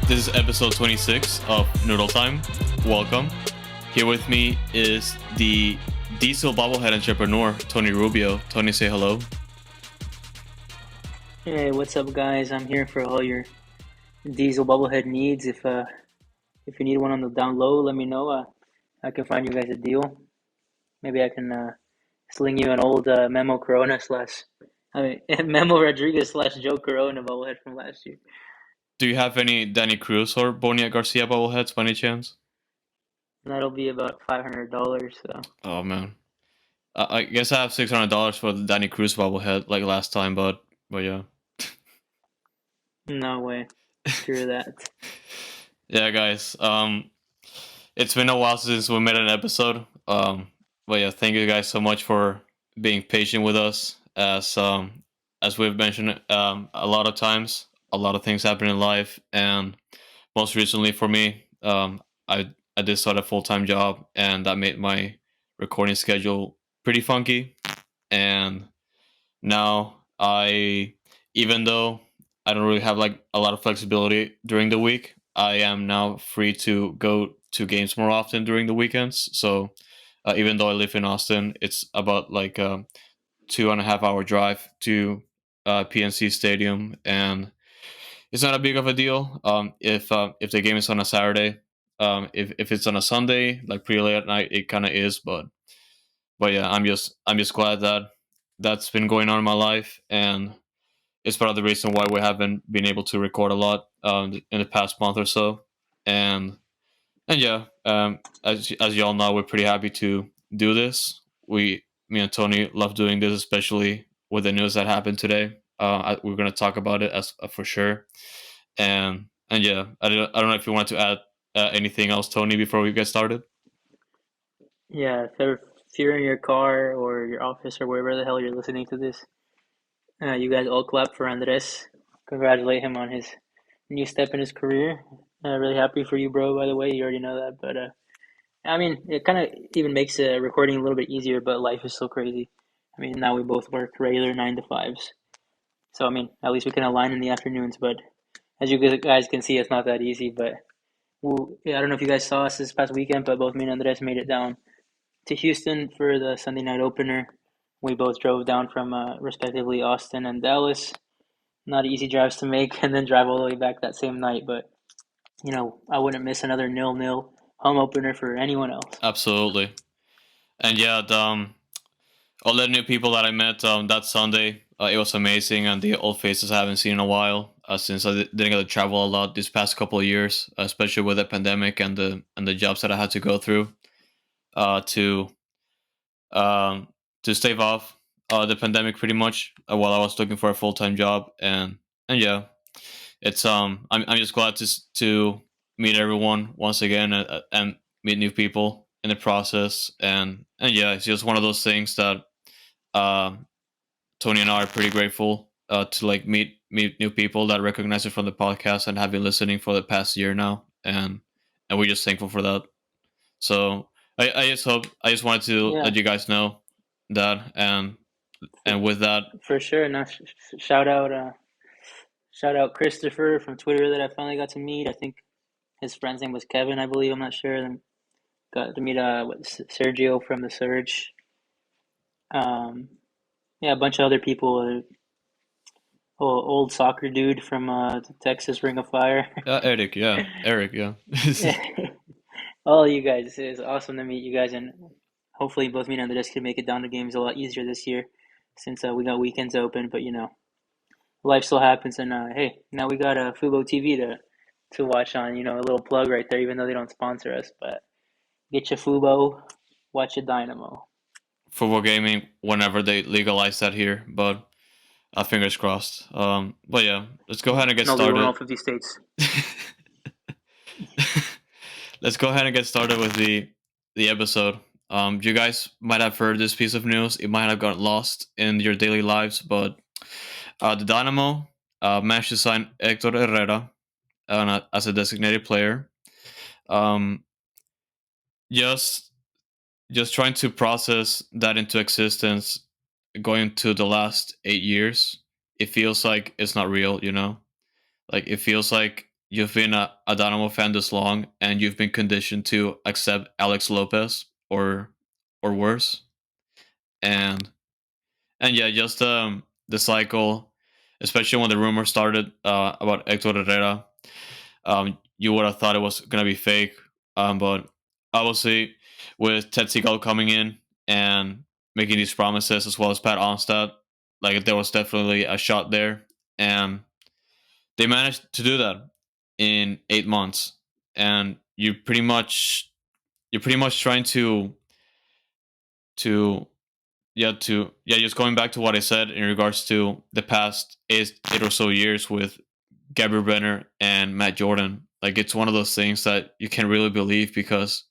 This is episode 26 of Noodle Time. Welcome. Here with me is the diesel bobblehead entrepreneur, Tony Rubio. Tony, say hello. Hey, what's up, guys? I'm here for all your diesel bubblehead needs. If you need one on the down low, let me know. I can find you guys a deal. Maybe I can sling you an old Memo Corona Memo Rodriguez / Joe Corona bubblehead from last year. Do you have any Danny Cruz or Boniek Garcia bobbleheads by any chance? That'll be about $500. So Oh man, I guess I have $600 for the Danny Cruz bobblehead like last time, but yeah. no way. Screw that. Yeah, guys. It's been a while since we made an episode. But yeah, thank you guys so much for being patient with us. As we've mentioned, a lot of times, a lot of things happen in life, and most recently for me, I did start a full time job, and that made my recording schedule pretty funky. And now even though I don't really have like a lot of flexibility during the week, I am now free to go to games more often during the weekends. So even though I live in Austin, it's about like a 2.5 hour drive to PNC Stadium, and it's not a big of a deal. If the game is on a Saturday, if it's on a Sunday, like pretty late at night, it kind of is. But yeah, I'm just glad that that's been going on in my life, and it's part of the reason why we haven't been able to record a lot in the past month or so. And yeah, as y'all know, we're pretty happy to do this. Me and Tony love doing this, especially with the news that happened today. We're gonna talk about it as for sure. And yeah, I don't know if you want to add anything else, Tony, before we get started. Yeah, if you're in your car or your office or wherever the hell you're listening to this, you guys all clap for Andres. Congratulate him on his new step in his career. Really happy for you, bro. By the way, you already know that, but I mean, it kind of even makes recording a little bit easier. But life is so crazy. I mean, now we both work regular 9 to 5s, so I mean, at least we can align in the afternoons. But as you guys can see, it's not that easy. But yeah, I don't know if you guys saw us this past weekend, but both me and Andres made it down to Houston for the Sunday night opener. We both drove down from respectively Austin and Dallas. Not easy drives to make, and then drive all the way back that same night. But I wouldn't miss another 0-0 home opener for anyone else. Absolutely. And yeah, all the new people that I met that Sunday, it was amazing, and the old faces I haven't seen in a while since I didn't get to travel a lot these past couple of years, especially with the pandemic and the jobs that I had to go through uh, to um, to stave off the pandemic pretty much while I was looking for a full time job. And yeah, it's I'm just glad to meet everyone once again, and meet new people in the process. And yeah, it's just one of those things that um, Tony and I are pretty grateful to like meet new people that recognize it from the podcast and have been listening for the past year now, and we're just thankful for that. So I just wanted to Yeah, let you guys know that, and for, with that, for sure. Now, shout out Christopher from Twitter that I finally got to meet. I think his friend's name was Kevin, I believe. I'm not sure. Then got to meet Sergio from the Surge. Um, yeah, a bunch of other people. Old soccer dude from the Texas Ring of Fire. Eric, yeah. All you guys, it's awesome to meet you guys, and hopefully both me and Andres can make it down to games a lot easier this year, since we got weekends open. But life still happens, and hey, now we got a Fubo TV to watch on. A little plug right there, even though they don't sponsor us. But get your Fubo, watch your Dynamo. Football gaming whenever they legalize that here, but fingers crossed. But yeah, let's go ahead and get No legal in started. all 50 states. Let's go ahead and get started with the episode. You guys might have heard this piece of news. It might have gotten lost in your daily lives, but the Dynamo managed to sign Hector Herrera as a designated player. Um, just just trying to process that into existence, going to the last 8 years, it feels like it's not real. Like it feels like you've been a Dynamo fan this long, and you've been conditioned to accept Alex Lopez or worse, and yeah, just the cycle, especially when the rumor started about Hector Herrera. You would have thought it was gonna be fake, but obviously with Ted Seagal coming in and making these promises, as well as Pat Onstad, like there was definitely a shot there, and they managed to do that in 8 months. And you're pretty much trying to just going back to what I said in regards to the past eight or so years with Gabriel Brenner and Matt Jordan. Like it's one of those things that you can't really believe, because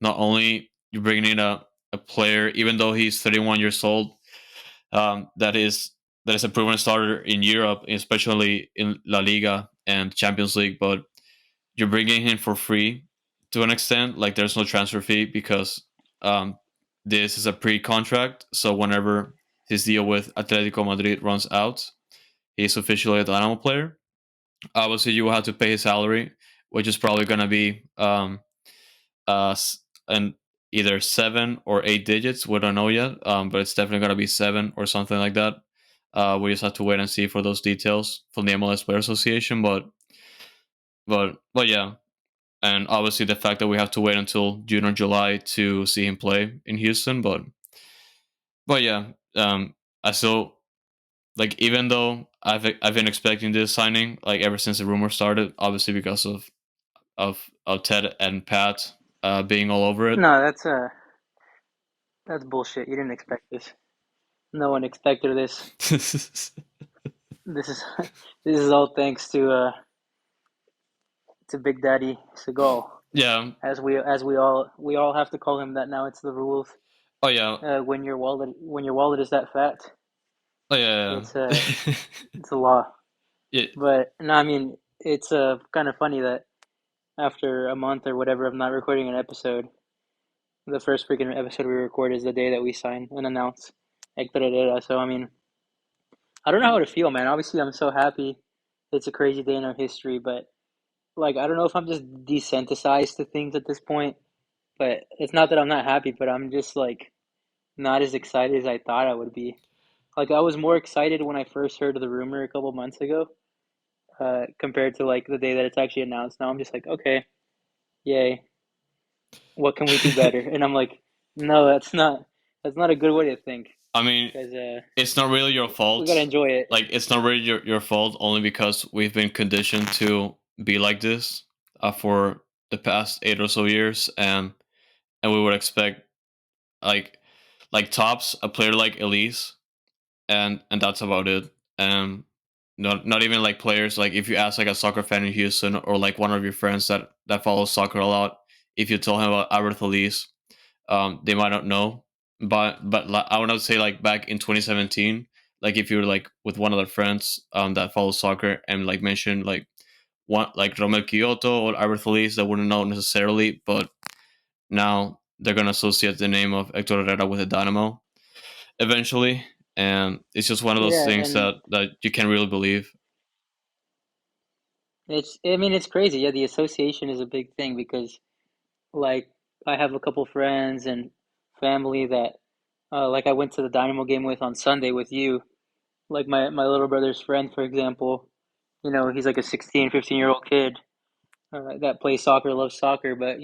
not only you bring in a player, even though he's 31 years old, that is a proven starter in Europe, especially in La Liga and Champions League, but you're bringing him for free to an extent. Like there's no transfer fee, because um, this is a pre-contract. So whenever his deal with Atletico Madrid runs out, he's officially a Dynamo player. Obviously, you will have to pay his salary, which is probably going to be uh, and either 7 or 8 digits. We don't know yet, but it's definitely going to be seven or something like that. We just have to wait and see for those details from the MLS Player Association. But yeah, and obviously the fact that we have to wait until June or July to see him play in Houston. But yeah, I still like, even though I've been expecting this signing like ever since the rumor started, obviously because of Ted and Pat being all over it. No, that's bullshit. You didn't expect this. No one expected this. This is this is all thanks to Big Daddy Seagal. Yeah. As we all have to call him that now. It's the rules. Oh yeah. When your wallet is that fat, Oh yeah. it's a it's a law. Yeah. But no, I mean it's kind of funny that after a month or whatever of not recording an episode, the first freaking episode we record is the day that we sign and announce Hector Herrera. So I mean, I don't know how to feel, man. Obviously, I'm so happy. It's a crazy day in our history, but like I don't know if I'm just desensitized to things at this point. But it's not that I'm not happy, but I'm just like not as excited as I thought I would be. Like I was more excited when I first heard of the rumor a couple months ago, compared to like the day that it's actually announced. Now I'm just like, okay, yay. What can we do better? And I'm like, no, that's not a good way to think, I mean, because it's not really your we gotta fault. enjoy it. Like it's not really your fault, only because we've been conditioned to be like this for the past 8 or so years, and we would expect like tops a player like Elise, and that's about it. And not even like players, like if you ask like a soccer fan in Houston, or like one of your friends that follows soccer a lot, if you tell him about Albert Elise, they might not know. But I would not say like back in 2017, like if you were like with one of their friends that follows soccer and like mention like one like Romel Kyoto or Albert Elise, they wouldn't know necessarily, but now they're gonna associate the name of Hector Herrera with the Dynamo eventually, and it's just one of those Yeah, things and that you can't really believe. I mean, it's crazy. Yeah, the association is a big thing because, like, I have a couple friends and family that, like, I went to the Dynamo game with on Sunday with you. Like, my little brother's friend, for example, he's like a 16, 15-year-old kid that plays soccer, loves soccer, but,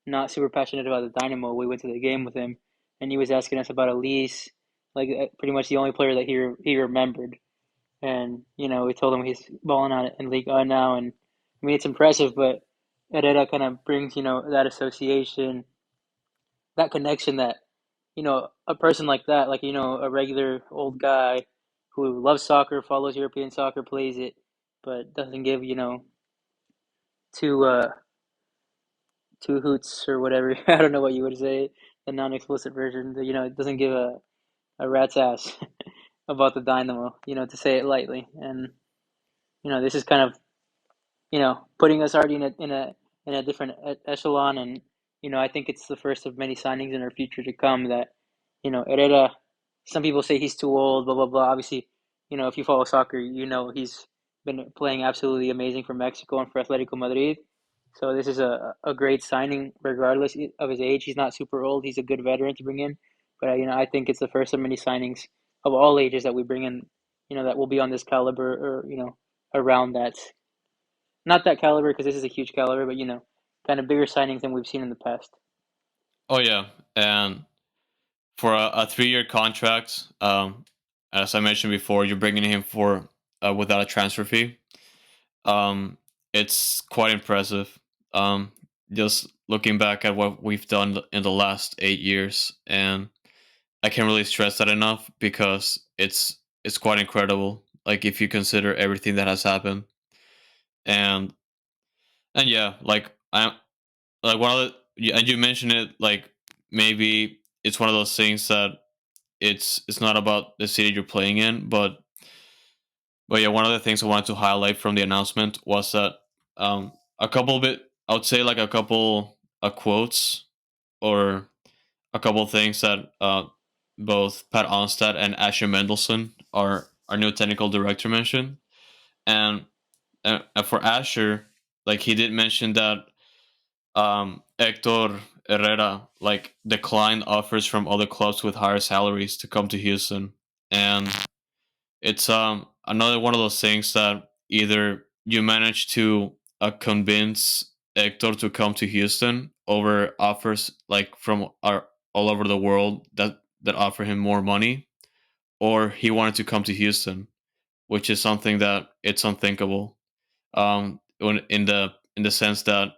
not super passionate about the Dynamo. We went to the game with him, and he was asking us about Elise, like, pretty much the only player that he remembered. And we told him he's balling out in League One now, and I mean it's impressive. But Herrera kind of brings that association, that connection that a person like that, like a regular old guy who loves soccer, follows European soccer, plays it, but doesn't give two two hoots or whatever. I don't know what you would say, the non-explicit version. It doesn't give a rat's ass about the Dynamo, to say it lightly. And this is kind of putting us already in a different echelon, and I think it's the first of many signings in our future to come. That Herrera, some people say he's too old, blah blah blah. Obviously, if you follow soccer, he's been playing absolutely amazing for Mexico and for Atletico Madrid. So this is a great signing, regardless of his age. He's not super old. He's a good veteran to bring in. But I think it's the first of many signings of all ages that we bring in. That will be on this caliber, or around that. Not that caliber because this is a huge caliber, but kind of bigger signings than we've seen in the past. Oh yeah, and for a 3-year contract, as I mentioned before, you're bringing him for without a transfer fee. Um, it's quite impressive. Um, just looking back at what we've done in the last 8 years, and I can't really stress that enough because it's quite incredible. Like if you consider everything that has happened, and yeah, like I like one of and you mentioned it, like maybe it's one of those things that it's not about the city you're playing in, but yeah, one of the things I wanted to highlight from the announcement was that a couple bit I would say like a couple quotes or a couple things that both Pat Onstad and Asher Mendelson, our new technical director, mentioned. And, and for Asher, like he did mention that Hector Herrera like declined offers from other clubs with higher salaries to come to Houston, and it's another one of those things that either you manage to convince Hector to come to Houston over offers like from all over the world that offer him more money, or he wanted to come to Houston, which is something that it's unthinkable. In the sense that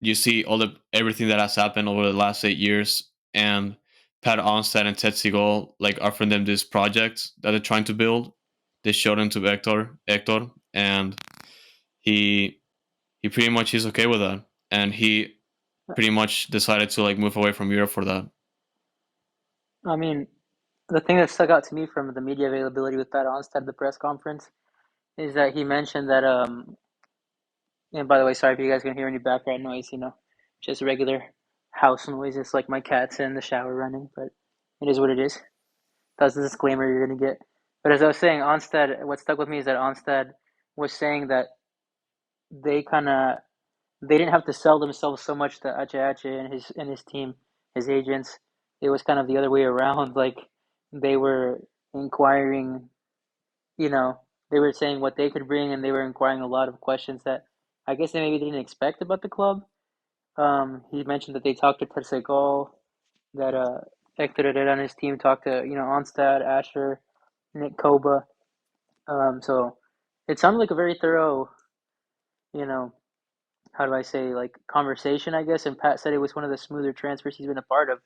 you see all the everything that has happened over the last 8 years, and Pat Onstad and Ted Seagal like offering them this project that they're trying to build. They showed him to Hector, and he he pretty much is okay with that, and he pretty much decided to like move away from Europe for that. I mean, the thing that stuck out to me from the media availability with Pat Onstad at the press conference is that he mentioned that and by the way, sorry if you guys can hear any background noise, just regular house noise. It's like my cat's in the shower running, but it is what it is. That's the disclaimer you're gonna get. But as I was saying, Onstad, what stuck with me is that Onstad was saying that they kind of they didn't have to sell themselves so much to Ache and his team, his agents. It was kind of the other way around. Like they were inquiring, you know, they were saying what they could bring, and they were inquiring a lot of questions that I guess they maybe didn't expect about the club. He mentioned that they talked to Persegal, that Hector Herrera and his team talked to Onstad, Asher, Nick Koba. So it sounded like a very thorough, you know, how do I say, like conversation, I guess. And Pat said it was one of the smoother transfers he's been a part of,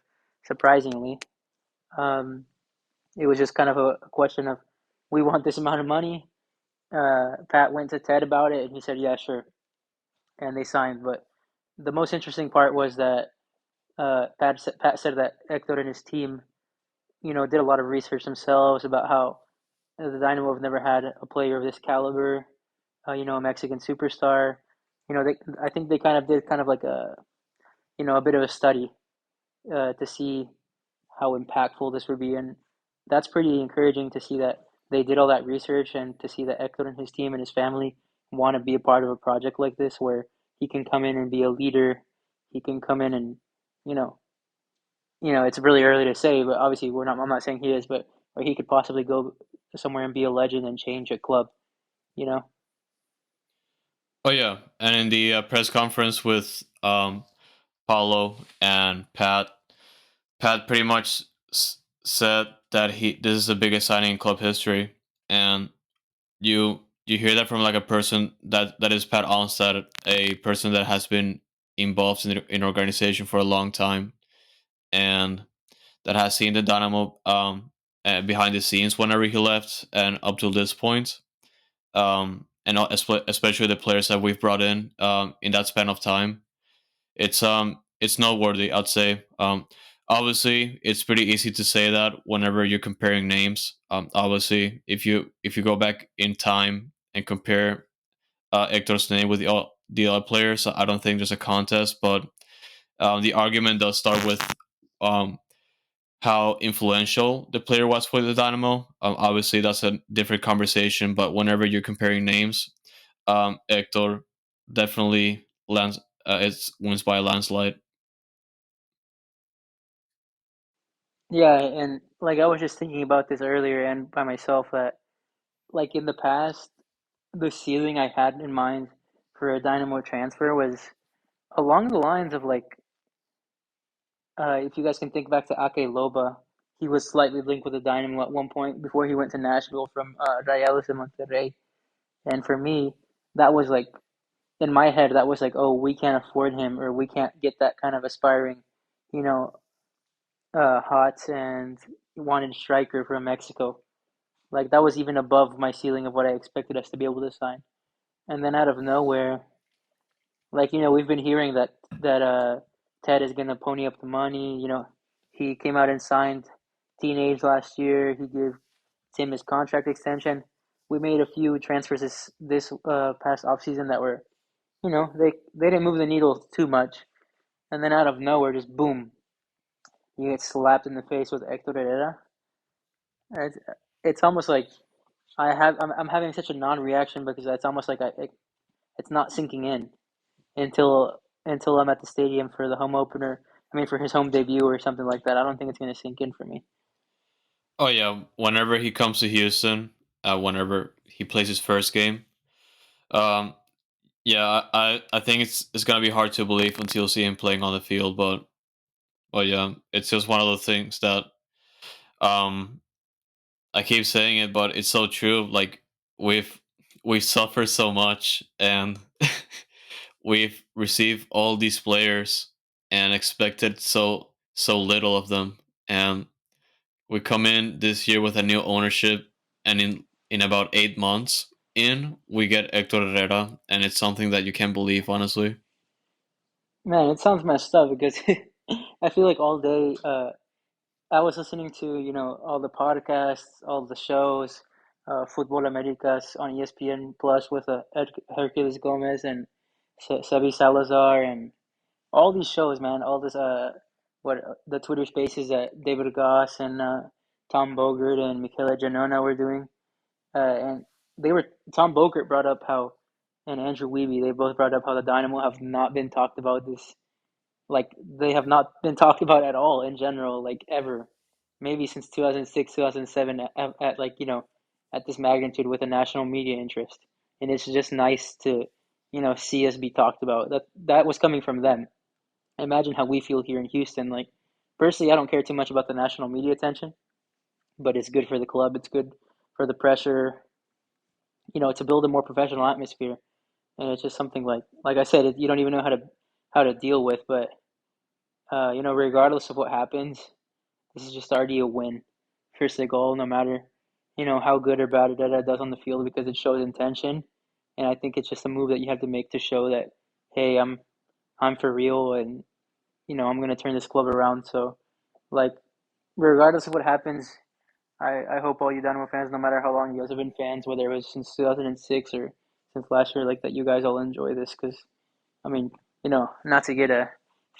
surprisingly. Um, it was just kind of a question of, we want this amount of money. Pat went to Ted about it, and he said, yeah, sure, and they signed. But the most interesting part was that Pat said that Hector and his team, did a lot of research themselves about how the Dynamo have never had a player of this caliber, a Mexican superstar. I think they kind of did kind of like a bit of a study to see how impactful this would be, and that's pretty encouraging to see that they did all that research, and to see that Hector and his team and his family want to be a part of a project like this where he can come in and be a leader. He can come in and you know it's really early to say, but obviously we're not. I'm not saying he is, but or he could possibly go somewhere and be a legend and change a club. You know, Oh yeah, and in the press conference with Paulo and Pat, Pat pretty much said that he this is the biggest signing in club history, and you hear that from like a person that is Pat Onstad, a person that has been involved in organization for a long time, and that has seen the Dynamo behind the scenes whenever he left and up to this point, and especially the players that we've brought in that span of time. It's noteworthy, I'd say. Obviously, it's pretty easy to say that whenever you're comparing names. Obviously, if you go back in time and compare Hector's name with the other players, I don't think there's a contest. But the argument does start with um, how influential the player was for the Dynamo. Obviously, that's a different conversation. But whenever you're comparing names, Hector definitely lands. It wins by a landslide. Yeah, and like I was just thinking about this earlier and by myself that like in the past, the ceiling I had in mind for a Dynamo transfer was along the lines of like if you guys can think back to Ake Loba, he was slightly linked with the Dynamo at one point before he went to Nashville from Rayados de Monterrey. And for me, that was like in my head, that was like, oh, we can't afford him or we can't get that kind of aspiring, you know, hot and wanted striker from Mexico. Like that was even above my ceiling of what I expected us to be able to sign. And then out of nowhere, like we've been hearing that Ted is gonna pony up the money. He came out and signed Teenage last year. He gave Tim his contract extension. We made a few transfers this past offseason that were they didn't move the needle too much. And then out of nowhere, just boom, you get slapped in the face with Hector Herrera. It's, it's almost like I'm having such a non-reaction because it's almost like it's not sinking in until I'm at the stadium for the home opener. I mean, for his home debut or something like that. I don't think it's going to sink in for me. Oh yeah, whenever he comes to Houston, whenever he plays his first game, um, yeah, I think it's gonna be hard to believe until you see him playing on the field. But yeah, it's just one of those things that um I keep saying it, but it's so true. Like we've we've suffered so much, and we've received all these players and expected so little of them. And we come in this year with a new ownership, and in about 8 months in, we get Hector Herrera, and it's something that you can't believe, honestly. Man, it sounds messed up because I feel like all day I was listening to, all the podcasts, all the shows, Football Americas on ESPN Plus with Hercules Gomez and Sebi Salazar and all these shows, man. All this, what the Twitter Spaces that David Goss and Tom Bogert and Michele Janona were doing, and they were Tom Bogert brought up how, and Andrew Wiebe, they both brought up how the Dynamo have not been talked about this like they have not been talked about at all in general, like ever. Maybe since 2006, 2007, at like at this magnitude with a national media interest, and it's just nice to see us be talked about. That was coming from them. Imagine how we feel here in Houston. Like personally, I don't care too much about the national media attention, but it's good for the club. It's good for the pressure, to build a more professional atmosphere. And it's just something like I said, you don't even know how to deal with, but regardless of what happens, this is just already a win for Segal, no matter, how good or bad Herrera does on the field because it shows intention. And I think it's just a move that you have to make to show that, hey, I'm for real and, I'm gonna turn this club around. So like regardless of what happens, I hope all you Dynamo fans, no matter how long you guys have been fans, whether it was since 2006 or since last year, like that you guys all enjoy this because I mean, not to get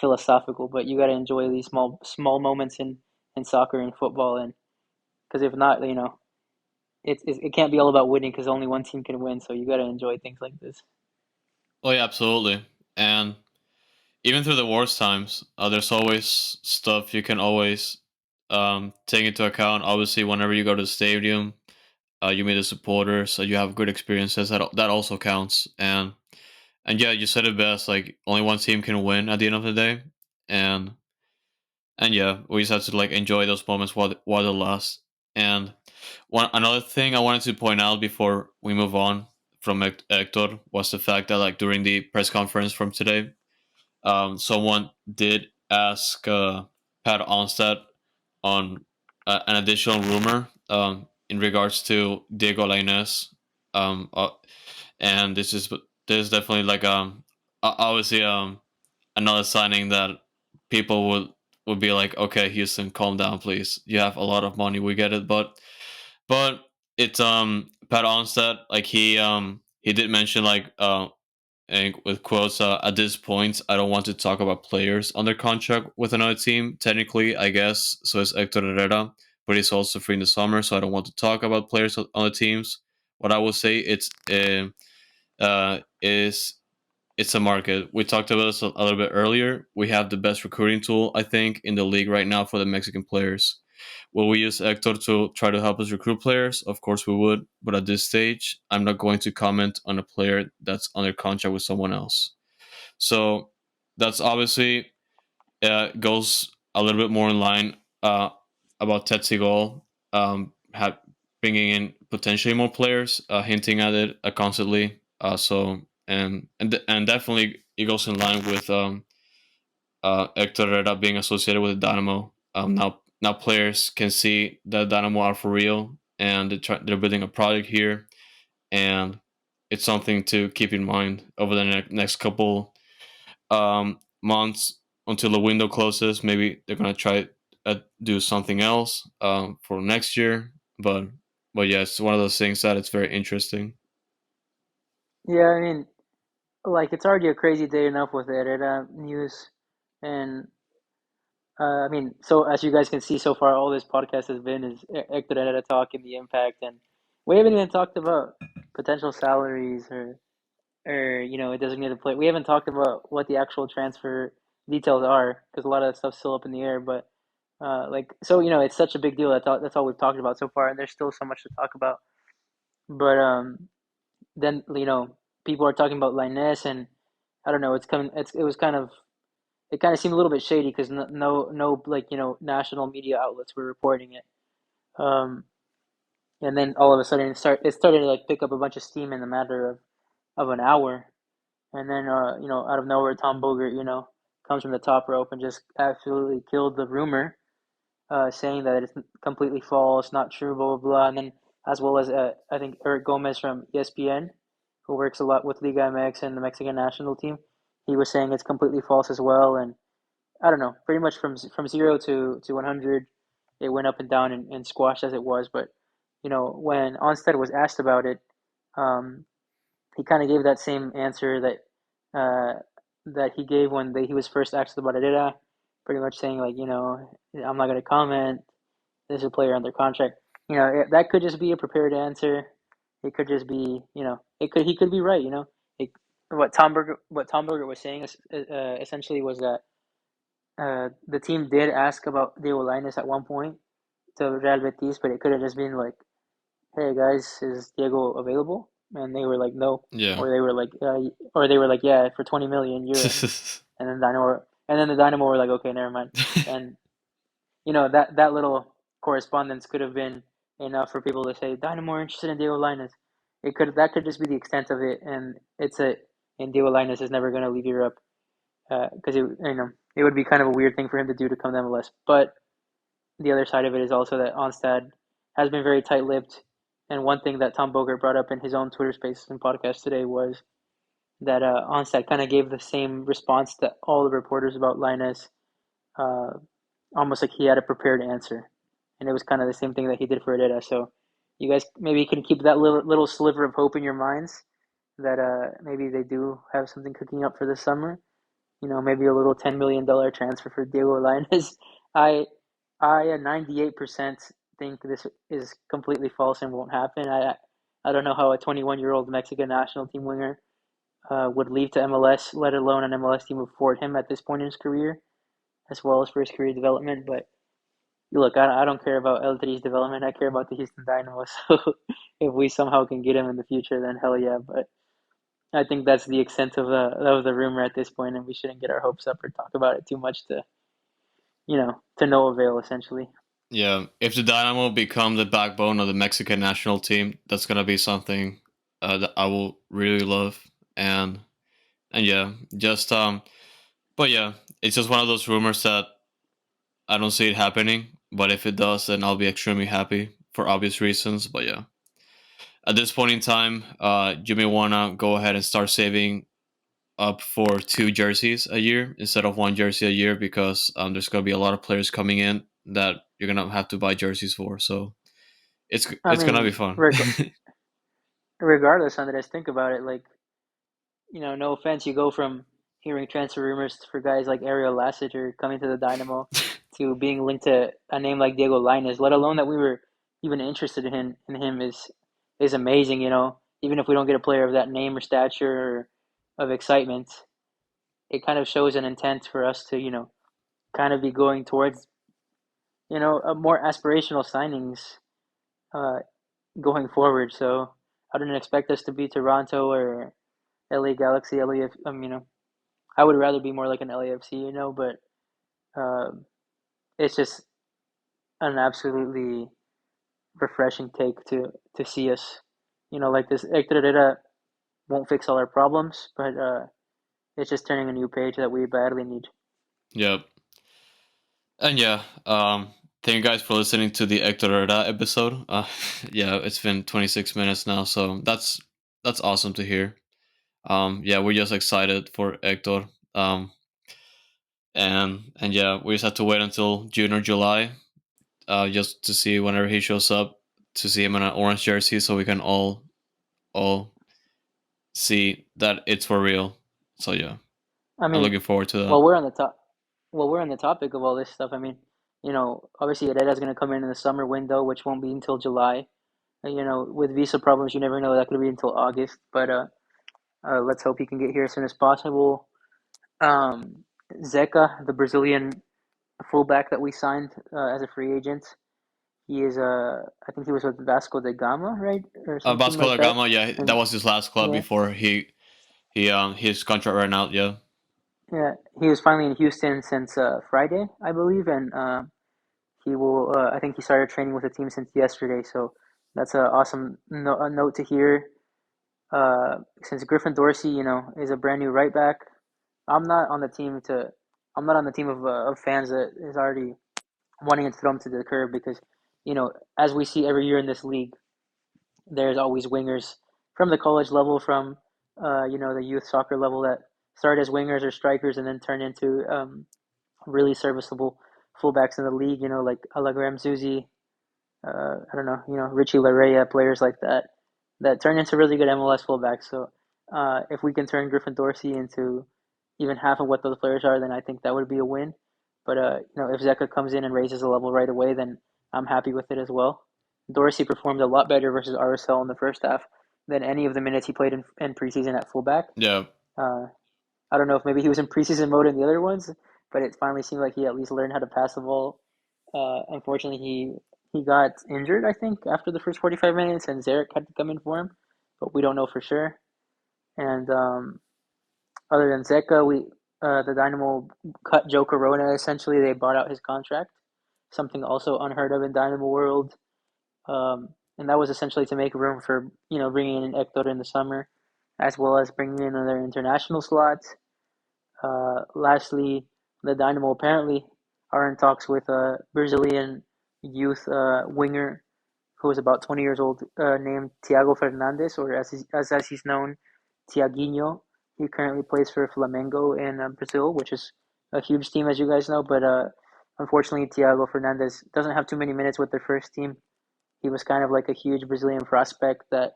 philosophical, but you got to enjoy these small moments in soccer and football, and because if not, it can't be all about winning because only one team can win. So you got to enjoy things like this. Oh yeah, absolutely. And even through the worst times, there's always stuff you can always take into account. Obviously, whenever you go to the stadium, you meet the supporters, so you have good experiences. That also counts. And yeah, you said it best. Like only one team can win at the end of the day, and and yeah, we just have to like enjoy those moments while they last. And one another thing I wanted to point out before we move on from Hector was the fact that like during the press conference from today, someone did ask Pat Onstad on an additional rumor in regards to Diego Lainez, um, uh, and this is definitely like obviously another signing that people would be like, okay, Houston, calm down, please. You have a lot of money, we get it, but it's Pat Onstad, like he did mention like and with quotes, at this point, I don't want to talk about players under contract with another team. Technically, I guess, so is Hector Herrera, but he's also free in the summer, so I don't want to talk about players on the teams. What I will say, is it's a market. We talked about this a little bit earlier. We have the best recruiting tool, I think, in the league right now for the Mexican players. Will we use Hector to try to help us recruit players? Of course we would, but at this stage, I'm not going to comment on a player that's under contract with someone else. So that's obviously goes a little bit more in line about Tetsigol bringing in potentially more players, hinting at it constantly. And definitely it goes in line with Hector Herrera being associated with the Dynamo. Now players can see that Dynamo are for real, and they're building a project here, and it's something to keep in mind over the next couple months until the window closes. Maybe they're gonna try do something else for next year, but yeah, it's one of those things that it's very interesting. Yeah, I mean, like it's already a crazy day enough with the Herrera news, and I mean, so as you guys can see so far, all this podcast has been is Hector Herrera talk and the impact, and we haven't even talked about potential salaries or a designated play. We haven't talked about what the actual transfer details are because a lot of that stuff's still up in the air. But like, so it's such a big deal. That's all we've talked about so far, and there's still so much to talk about. But then people are talking about Linus, and I don't know. It's coming. It was kind of it kind of seemed a little bit shady because no like national media outlets were reporting it. Um, and then all of a sudden it started to like pick up a bunch of steam in a matter of an hour. And then out of nowhere Tom Bogert comes from the top rope and just absolutely killed the rumor, saying that it's completely false, not true, blah blah blah. And then as well as I think Eric Gomez from ESPN, who works a lot with Liga MX and the Mexican national team, he was saying it's completely false as well. And I don't know, pretty much from 0 to 100, it went up and down and squashed as it was. But when Onstead was asked about it, um, he kind of gave that same answer that he gave when he was first asked about Herrera, pretty much saying like, I'm not going to comment. There's a player under contract. That could just be a prepared answer. It could just be, he could be right. It, what Tom Berger was saying essentially was that the team did ask about Diego Lainez at one point to Real Betis, but it could have just been like, "Hey guys, is Diego available?" And they were like, "No," Yeah. or they were like, "Yeah, for 20 million, you're in." And then the Dynamo were like, "Okay, never mind." And that little correspondence could have been enough for people to say Dynamo are interested in Diego Lainez. That could just be the extent of it, and Diego Lainez is never going to leave Europe because it would be kind of a weird thing for him to do to come to MLS. But the other side of it is also that Onstad has been very tight-lipped, and one thing that Tom Bogert brought up in his own Twitter Spaces and podcast today was that Onstad kind of gave the same response to all the reporters about Linus, uh, almost like he had a prepared answer, and it was kind of the same thing that he did for Herrera. So you guys maybe can keep that little sliver of hope in your minds that maybe they do have something cooking up for this summer. Maybe a little $10 million transfer for Diego Lainez. I I at 98% think this is completely false and won't happen. I don't know how a 21-year-old Mexican national team winger would leave to MLS, let alone an MLS team afford him at this point in his career, as well as for his career development. But look, I don't care about El Tri's development. I care about the Houston Dynamo. So if we somehow can get him in the future, then hell yeah. But I think that's the extent of the rumor at this point, and we shouldn't get our hopes up or talk about it too much to no avail, essentially. Yeah, if the Dynamo become the backbone of the Mexican national team, that's gonna be something that I will really love. And yeah, just but yeah, it's just one of those rumors that I don't see it happening. But if it does, then I'll be extremely happy for obvious reasons. But yeah, at this point in time, you may wanna go ahead and start saving up for two jerseys a year instead of one jersey a year because there's gonna be a lot of players coming in that you're gonna have to buy jerseys for. So I it's gonna be mean, fun. regardless, Andres, think about it. Like no offense, you go from hearing transfer rumors for guys like Ariel Lassiter coming to the Dynamo to being linked to a name like Diego Lainez, let alone that we were even interested in him is amazing, Even if we don't get a player of that name or stature or of excitement, it kind of shows an intent for us to, kind of be going towards, a more aspirational signings uh, going forward. So I didn't expect us to be Toronto or LA Galaxy, LAF. I would rather be more like an LAFC, but it's just an absolutely refreshing take to see us, like this. Hector Herrera won't fix all our problems, but it's just turning a new page that we badly need. Yep. And yeah, thank you guys for listening to the Hector Herrera episode. Yeah, it's been 26 minutes now, so that's awesome to hear. Yeah, we're just excited for Hector. And yeah, we just have to wait until June or July, just to see whenever he shows up, to see him in an orange jersey, so we can all see that it's for real. So yeah, I I'm mean, looking forward to that. while we're on the top, while we're on the topic of all this stuff, I mean, obviously Herrera's going to come in the summer window, which won't be until July. With visa problems, you never know that could be until August. But let's hope he can get here as soon as possible. Um, Zeca, the Brazilian fullback that we signed as a free agent, he is I think he was with Vasco da Gama, right, or something Vasco like da that. Gama, yeah, that And was his last club yeah, before he his contract ran out. Yeah. yeah, he was finally in Houston since Friday, I believe, and he will. I think he started training with the team since yesterday, so that's an awesome a note to hear. Since Griffin Dorsey, is a brand new right back, I'm not on the team to. I'm not on the team of fans that is already wanting to throw him to the curb because, as we see every year in this league, there's always wingers from the college level, from the youth soccer level that start as wingers or strikers and then turn into really serviceable fullbacks in the league. Like Alagram Zuzi, I don't know, Richie Larea, players like that turn into really good MLS fullbacks. So if we can turn Griffin Dorsey into even half of what those players are, then I think that would be a win. But if Zeka comes in and raises the level right away, then I'm happy with it as well. Dorsey performed a lot better versus RSL in the first half than any of the minutes he played in preseason at fullback. Yeah. Uh, I don't know if maybe he was in preseason mode in the other ones, but it finally seemed like he at least learned how to pass the ball. Unfortunately, he got injured, I think, after the first 45 minutes, and Zarek had to come in for him, but we don't know for sure. And other than Zeka, the Dynamo cut Joe Corona. Essentially, they bought out his contract, something also unheard of in Dynamo world. And that was essentially to make room for bringing in Hector in the summer, as well as bringing in another international slot. Lastly, the Dynamo apparently are in talks with a Brazilian youth winger who is about 20 years old, named Thiago Fernandes, or as he's known, Tiaguinho. He currently plays for Flamengo in Brazil, which is a huge team, as you guys know. But unfortunately, Thiago Fernandes doesn't have too many minutes with their first team. He was kind of like a huge Brazilian prospect that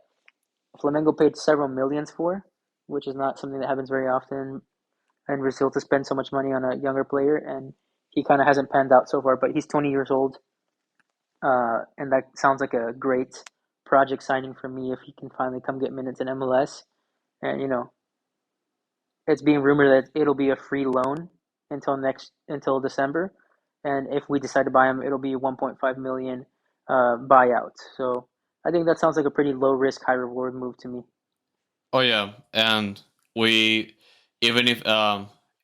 Flamengo paid several millions for, which is not something that happens very often in Brazil to spend so much money on a younger player. And he kind of hasn't panned out so far, but he's 20 years old. And that sounds like a great project signing for me if he can finally come get minutes in MLS. And it's being rumored that it'll be a free loan until December, and if we decide to buy him, it'll be 1.5 million buyout. So I think that sounds like a pretty low risk, high reward move to me. Oh yeah, and we even if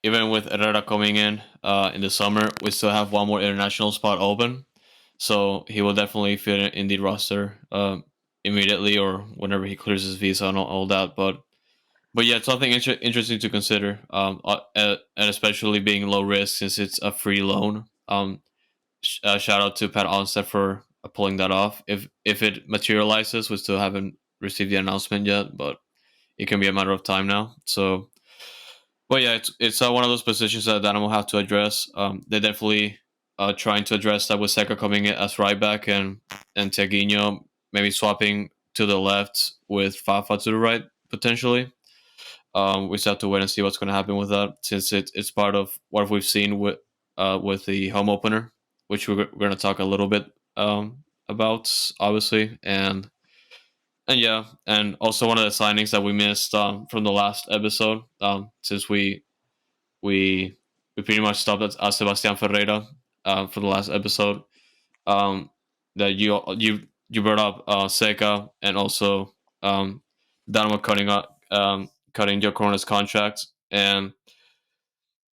even with Herrera coming in the summer, we still have one more international spot open, so he will definitely fit in the roster immediately or whenever he clears his visa and all that. But yeah, it's something interesting to consider, and especially being low risk since it's a free loan. Shout out to Pat Onstead for pulling that off. If it materializes, we still haven't received the announcement yet, but it can be a matter of time now. So, but yeah, it's one of those positions that Dynamo have to address. They're definitely trying to address that with Seca coming in as right back and Teguino maybe swapping to the left with Fafa to the right potentially. We still have to wait and see what's going to happen with that, since it's part of what we've seen with the home opener, which we're going to talk a little bit about, obviously, and yeah, and also one of the signings that we missed from the last episode, since we we pretty much stopped at Sebastian Ferreira for the last episode. Um, that you brought up Seca, and also Dynamo cutting Joe Corona's contract, and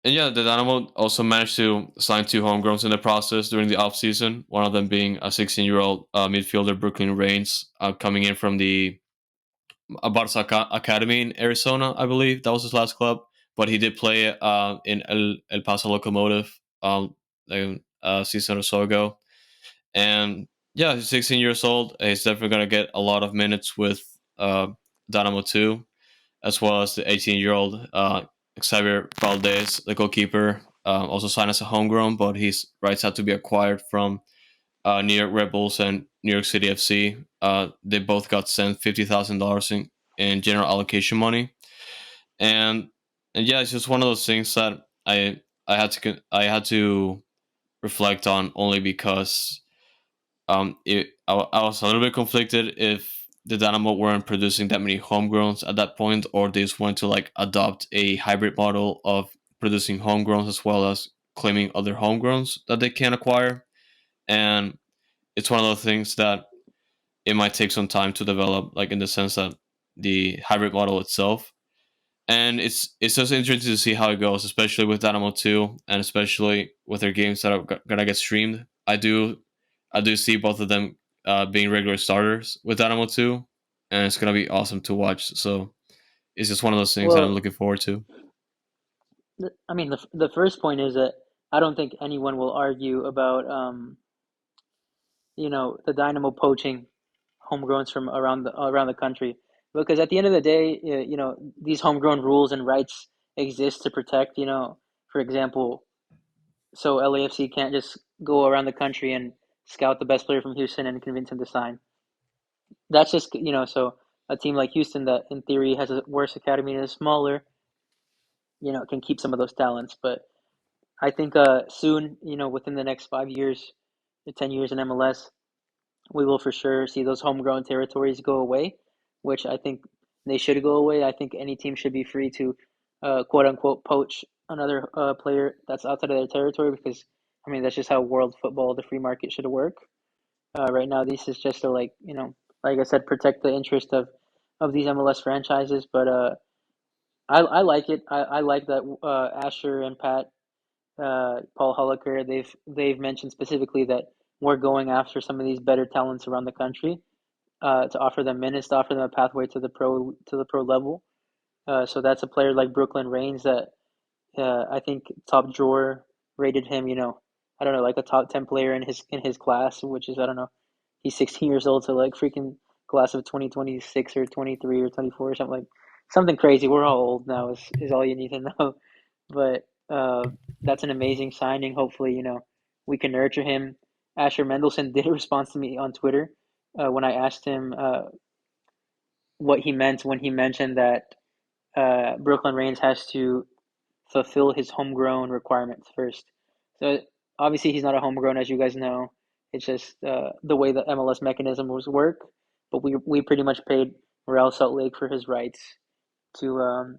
yeah, the Dynamo also managed to sign two homegrowns in the process during the offseason. One of them being a 16-year-old midfielder, Brooklyn Reigns, coming in from the Barca Academy in Arizona, I believe. That was his last club. But he did play in El Paso Locomotive a season or so ago. And yeah, he's 16 years old. He's definitely going to get a lot of minutes with Dynamo 2, as well as the 18-year-old Xavier Valdez, the goalkeeper, also signed as a homegrown, but his rights had to be acquired from New York Red Bulls and New York City FC. They both got sent $50,000 in general allocation money, and and yeah, it's just one of those things that I had to reflect on, only because I was a little bit conflicted if the Dynamo weren't producing that many homegrowns at that point, or they just wanted to like adopt a hybrid model of producing homegrowns as well as claiming other homegrowns that they can acquire. And it's one of those things that it might take some time to develop, like in the sense that the hybrid model itself. And it's just interesting to see how it goes, especially with Dynamo 2, and especially with their games that are gonna get streamed. I do see both of them being regular starters with Dynamo 2, and it's gonna be awesome to watch. So it's just one of those things that I'm Well, looking forward to. I mean, the first point is that I don't think anyone will argue about the Dynamo poaching homegrowns from around the country, because at the end of the day, these homegrown rules and rights exist to protect, for example, so LAFC can't just go around the country and scout the best player from Houston and convince him to sign. That's just, so a team like Houston that in theory has a worse academy and is smaller, can keep some of those talents. But I think soon, within the next 5 years, 10 years in MLS, we will for sure see those homegrown territories go away, which I think they should go away. I think any team should be free to quote unquote poach another player that's outside of their territory, because I mean that's just how world football, the free market should work. Right now, this is just to like I said, protect the interest of these MLS franchises. But I like it. I like that Asher and Pat, Paul Hulliker, they've mentioned specifically that we're going after some of these better talents around the country, to offer them minutes, to offer them a pathway to the pro level. So that's a player like Brooklyn Reigns that I think top drawer rated him. I don't know, like a top 10 player in his class, which is, I don't know, he's 16 years old, so like freaking class of 2026 or 23 or 24 or something, like something crazy. We're all old now is all you need to know. But that's an amazing signing. Hopefully, we can nurture him. Asher Mendelson did respond to me on Twitter when I asked him what he meant when he mentioned that Brooklyn Reigns has to fulfill his homegrown requirements first. So obviously he's not a homegrown, as you guys know. It's just the way the MLS mechanism was work. But we pretty much paid Real Salt Lake for his rights to um,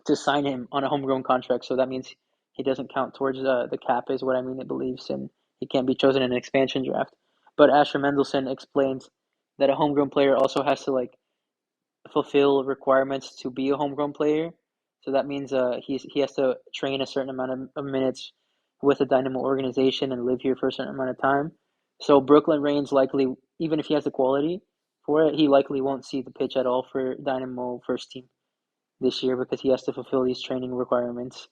to sign him on a homegrown contract. So that means he doesn't count towards the cap, is what I mean. It believes, and he can't be chosen in an expansion draft. But Asher Mendelson explains that a homegrown player also has to like fulfill requirements to be a homegrown player. So that means he has to train a certain amount of minutes with the Dynamo organization and live here for a certain amount of time. So Brooklyn Reigns likely, even if he has the quality for it, he likely won't see the pitch at all for Dynamo first team this year, because he has to fulfill these training requirements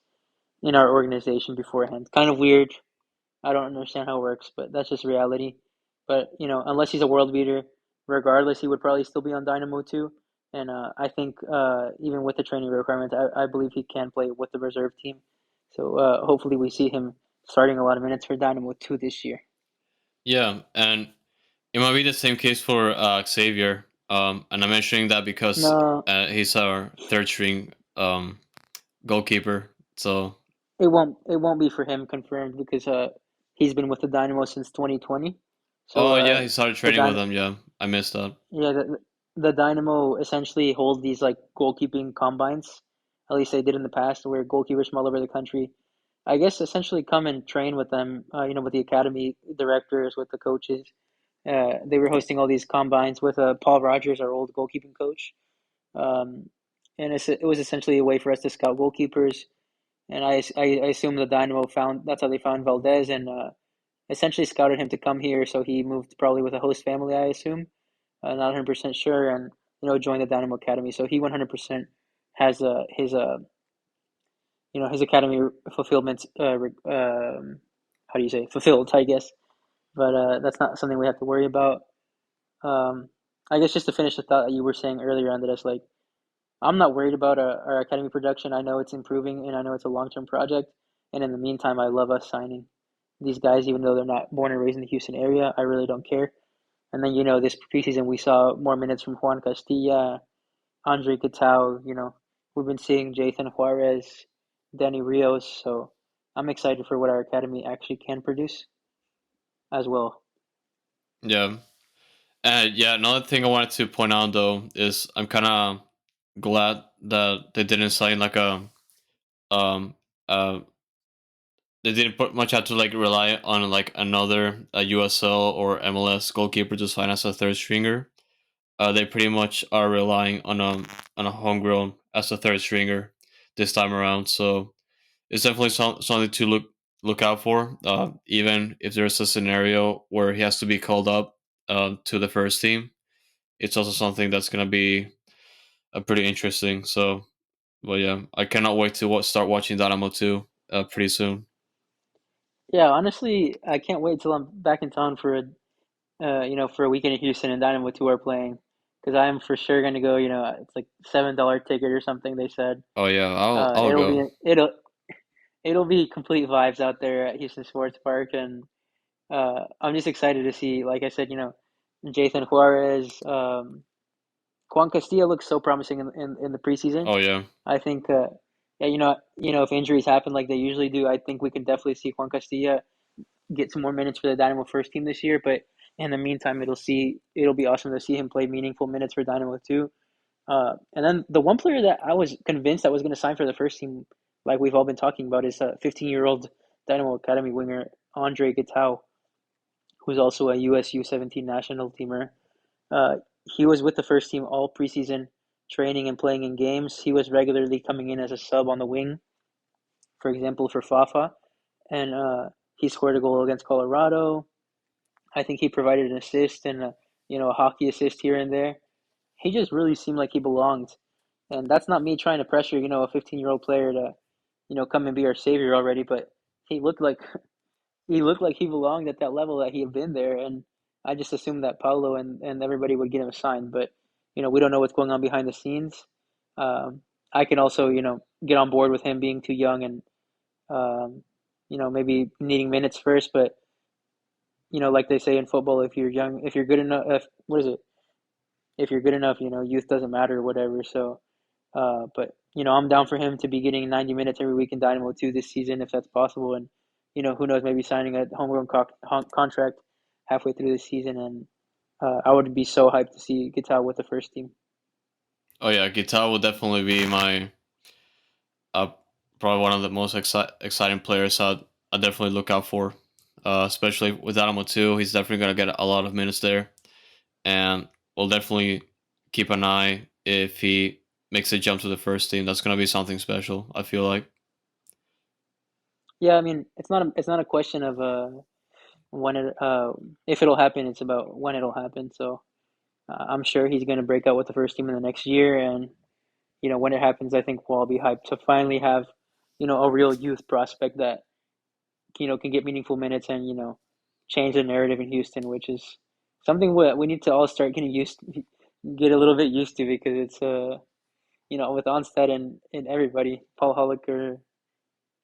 in our organization beforehand. Kind of weird. I don't understand how it works, but that's just reality. But unless he's a world beater, regardless, he would probably still be on Dynamo too. And I think even with the training requirements, I believe he can play with the reserve team. So hopefully we see him starting a lot of minutes for Dynamo too this year. Yeah, and it might be the same case for Xavier. And I'm mentioning that because No, he's our third string goalkeeper. So, It won't be for him confirmed because he's been with the Dynamo since 2020. So oh yeah, he started the training with Dyn them. Yeah, I missed that. yeah the Dynamo essentially hold these like goalkeeping combines. At least they did in the past, where goalkeepers from all over the country, I guess, essentially come and train with them. With the academy directors, with the coaches. They were hosting all these combines with Paul Rogers, our old goalkeeping coach. Um, and it was essentially a way for us to scout goalkeepers. And I assume the Dynamo found that's how they found Valdez and essentially scouted him to come here. So he moved probably with a host family, I assume. Not 100% sure, and joined the Dynamo Academy. So he 100% has his academy fulfillment. How do you say fulfilled? I guess, but that's not something we have to worry about. Um, I guess just to finish the thought that you were saying earlier on that it's like I'm not worried about our academy production. I know it's improving, and I know it's a long-term project. And in the meantime, I love us signing these guys, even though they're not born and raised in the Houston area. I really don't care. And then this preseason we saw more minutes from Juan Castilla, Andre Guitao. We've been seeing Jathan Juarez, Danny Rios. So I'm excited for what our academy actually can produce as well. Yeah, and yeah. Another thing I wanted to point out though is I'm kind of glad that they didn't sign like um uh they didn't put much have to like rely on like another USL or MLS goalkeeper to sign as a third stringer. They pretty much are relying on a homegrown as a third stringer this time around. So it's definitely something to look out for. Even if there's a scenario where he has to be called up to the first team, it's also something that's gonna be pretty interesting. So, well, yeah, I cannot wait to start watching Dynamo 2 pretty soon. Yeah, honestly, I can't wait till I'm back in town for a weekend in Houston and Dynamo 2 are playing. Because I'm for sure gonna go. It's like $7 ticket or something. They said. Oh yeah, I'll It'll be go. it'll be complete vibes out there at Houston Sports Park, and I'm just excited to see. Like I said, Jathan Juarez, Juan Castilla looks so promising in the preseason. Oh yeah, I think, yeah, if injuries happen like they usually do, I think we can definitely see Juan Castilla get some more minutes for the Dynamo first team this year. But in the meantime, it'll be awesome to see him play meaningful minutes for Dynamo too. And then the one player that I was convinced that was going to sign for the first team, like we've all been talking about, is a 15-year-old Dynamo Academy winger Andre Guitao, who's also a US U17 national teamer. Uh, he was with the first team all preseason, training and playing in games. He was regularly coming in as a sub on the wing, for example, for Fafa, and he scored a goal against Colorado. I think he provided an assist and a hockey assist here and there. He just really seemed like he belonged. And that's not me trying to pressure, a 15-year-old player to, come and be our savior already, but he looked like he belonged at that level that he had been there, and I just assumed that Paulo and everybody would get him signed, but we don't know what's going on behind the scenes. I can also, get on board with him being too young and maybe needing minutes first, but like they say in football, if you're young, if you're good enough, what is it? If you're good enough, youth doesn't matter or whatever. So, but I'm down for him to be getting 90 minutes every week in Dynamo 2 this season if that's possible, and who knows, maybe signing a homegrown contract halfway through the season, and I would be so hyped to see Gitao with the first team. oh yeah. Guitar will definitely be my uh, probably one of the most exciting players I definitely look out for. Especially with Dynamo 2, he's definitely gonna get a lot of minutes there, and we'll definitely keep an eye if he makes a jump to the first team. That's gonna be something special. I feel like. Yeah, I mean, it's not a question of when it if it'll happen. It's about when it'll happen. So I'm sure he's going to break out with the first team in the next year, and when it happens, I think we'll all be hyped to finally have a real youth prospect that can get meaningful minutes and change the narrative in Houston, which is something we need to all start get a little bit used to, because it's with Onstead and everybody, Paul Holliker,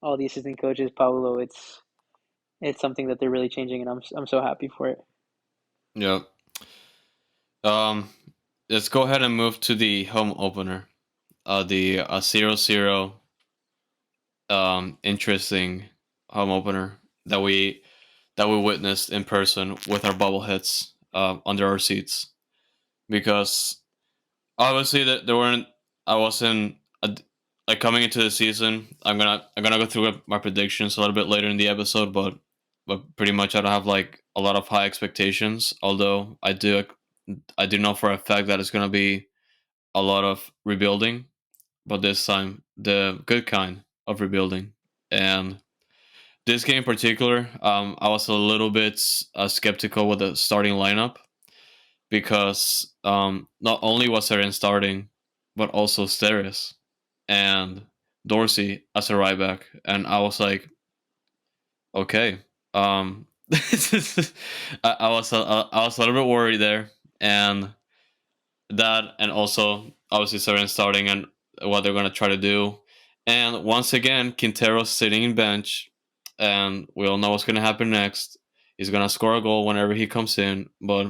all the assistant coaches, Paulo, it's something that they're really changing, and I'm so happy for it. Yeah. Um. Let's go ahead and move to the home opener. the 0-0 interesting home opener that we witnessed in person with our bubble hits under our seats, because obviously that there weren't I wasn't like coming into the season. I'm gonna go through my predictions a little bit later in the episode, but pretty much I don't have like a lot of high expectations. Although I do know for a fact that it's gonna be a lot of rebuilding, but this time the good kind of rebuilding. And this game in particular, I was a little bit skeptical with the starting lineup, because not only was Seren starting, but also Steris and Dorsey as a right back, and I was like, okay, I was a little bit worried there, and that, and also obviously Seren starting and what they're gonna try to do, and once again Quintero sitting in bench, and we all know what's gonna happen next. He's gonna score a goal whenever he comes in, but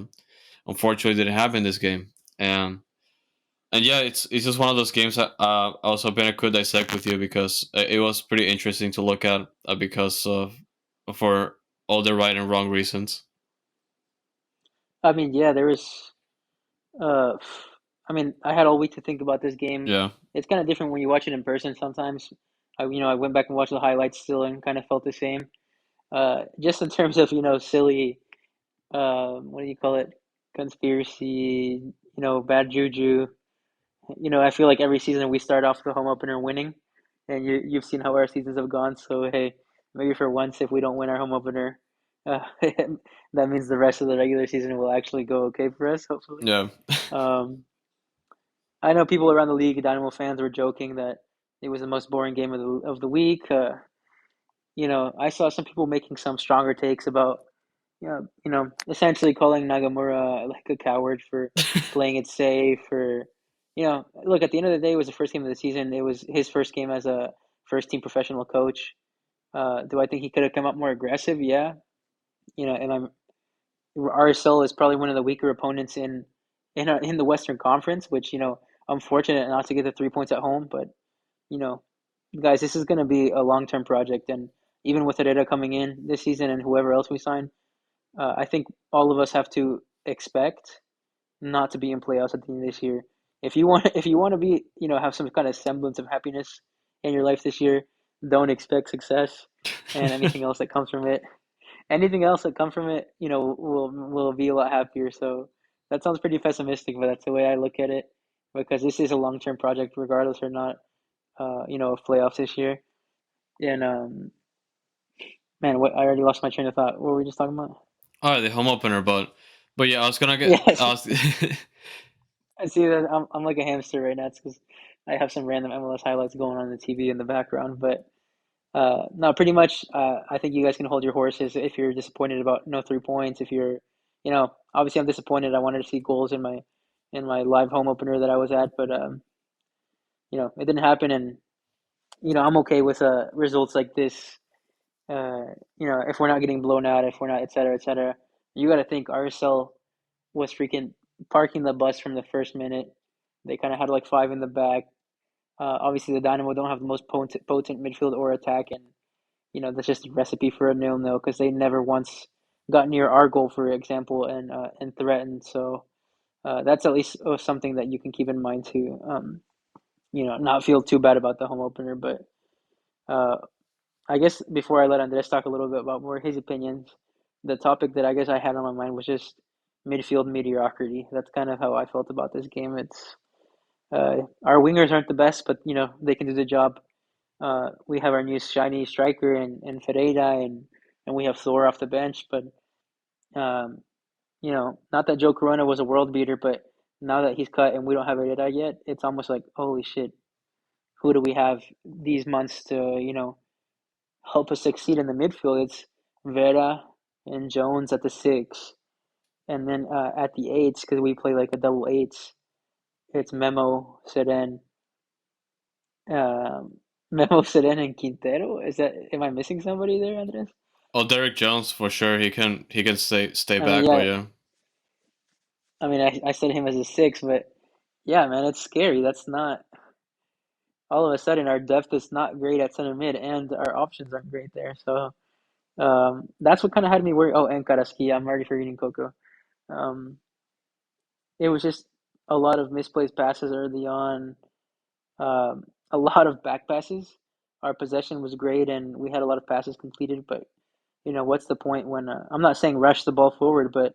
unfortunately, it didn't happen this game, and yeah, it's just one of those games that I was hoping I could dissect with you, because it was pretty interesting to look at, because of for all the right and wrong reasons. I mean, yeah, there was. Uh, I mean, I had all week to think about this game. Yeah. It's kind of different when you watch it in person. Sometimes, I went back and watched the highlights still and kind of felt the same. Just in terms of silly, what do you call it? Conspiracy, bad juju. I feel like every season we start off the home opener winning, and you've seen how our seasons have gone. So hey, maybe for once, if we don't win our home opener, that means the rest of the regular season will actually go okay for us, hopefully. Yeah. Um, I know people around the league, Dynamo fans, were joking that it was the most boring game of the week. I saw some people making some stronger takes about, essentially calling Nagamura like a coward for playing it safe. Or, look, at the end of the day, it was the first game of the season. It was his first game as a first team professional coach. Do I think he could have come up more aggressive? Yeah. And RSL is probably one of the weaker opponents in the Western Conference, which I'm fortunate not to get the 3 points at home. But you know, guys, this is going to be a long term project, and even with Herrera coming in this season and whoever else we sign, I think all of us have to expect not to be in playoffs at the end of this year. If you want to be, have some kind of semblance of happiness in your life this year, don't expect success and anything else that comes from it, will be a lot happier. So that sounds pretty pessimistic, but that's the way I look at it, because this is a long term project, regardless or not, of playoffs this year. And man, what I already lost my train of thought. What were we just talking about? All right, the home opener, but yeah, I was gonna get. Yes, I was, I see that. I'm like a hamster right now. It's because I have some random MLS highlights going on the TV in the background. But no, pretty much. I think you guys can hold your horses if you're disappointed about no 3 points. If you're, obviously I'm disappointed. I wanted to see goals in my live home opener that I was at, but it didn't happen. And I'm okay with results like this. If we're not getting blown out, if we're not, et cetera, et cetera. You got to think RSL was freaking parking the bus from the first minute. They kind of had like five in the back. Obviously, the Dynamo don't have the most potent midfield or attack, and that's just a recipe for a 0-0 because they never once got near our goal, for example, and threatened. So that's at least something that you can keep in mind to not feel too bad about the home opener. But uh, I guess before I let Andres talk a little bit about more his opinions, the topic that I guess I had on my mind was just midfield mediocrity. That's kind of how I felt about this game. It's our wingers aren't the best, but they can do the job. We have our new shiny striker and Ferreira, and we have Thor off the bench. But um, not that Joe Corona was a world beater, but now that he's cut and we don't have Herrera yet, it's almost like holy shit. Who do we have these months to help us succeed in the midfield? It's Vera and Jones at the six, and then at the eights, because we play like a double eights. It's um, Memo Seren and Quintero. Am I missing somebody there, Andres? oh, Derek Jones for sure. He can stay I mean, back, but yeah. yeah. I mean, I said him as a six, but yeah, man, it's scary. That's not. all of a sudden our depth is not great at center mid, and our options aren't great there. So that's what kind of had me worried. Oh, and Karaski, I'm already forgetting Coco. Um, it was just a lot of misplaced passes early on, a lot of back passes. Our possession was great, and we had a lot of passes completed. But what's the point when I'm not saying rush the ball forward, but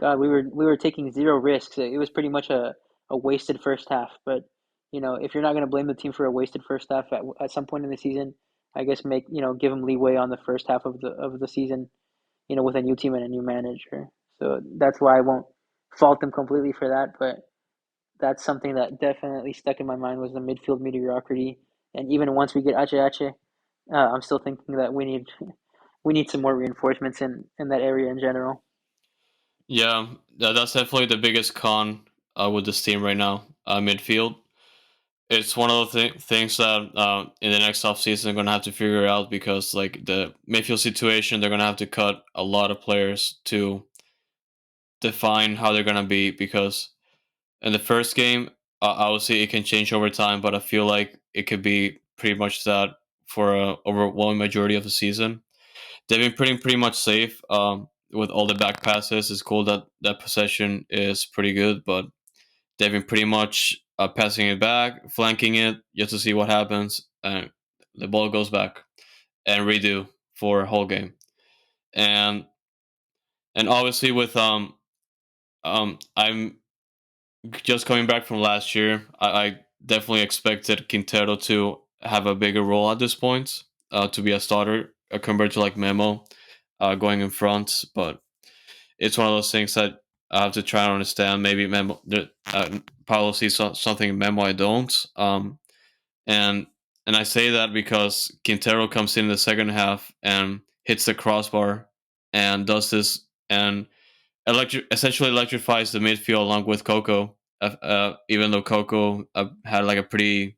God, we were taking zero risks. It was pretty much a wasted first half. But if you're not going to blame the team for a wasted first half at some point in the season, I guess make give them leeway on the first half of the season. With a new team and a new manager. So that's why I won't fault them completely for that. But that's something that definitely stuck in my mind was the midfield mediocrity. And even once we get Ache, I'm still thinking that we need some more reinforcements in that area in general. Yeah, that's definitely the biggest con with this team right now. Midfield. It's one of the things that in the next offseason they're gonna have to figure out because like the midfield situation, they're gonna have to cut a lot of players to define how they're gonna be. Because in the first game, obviously it can change over time, but I feel like it could be pretty much that for a overwhelming majority of the season. They've been pretty much safe with all the back passes. It's cool that that possession is pretty good, but they've been pretty much passing it back, flanking it just to see what happens, and the ball goes back and redo for a whole game. And obviously with I'm just coming back from last year. I definitely expected Quintero to have a bigger role at this point, to be a starter compared to like Memo going in front. But it's one of those things that I have to try to understand. Maybe Memo, Paulo sees something in Memo I don't. And I say that because Quintero comes in the second half and hits the crossbar and does this and essentially electrifies the midfield along with Coco. Even though Coco had like a pretty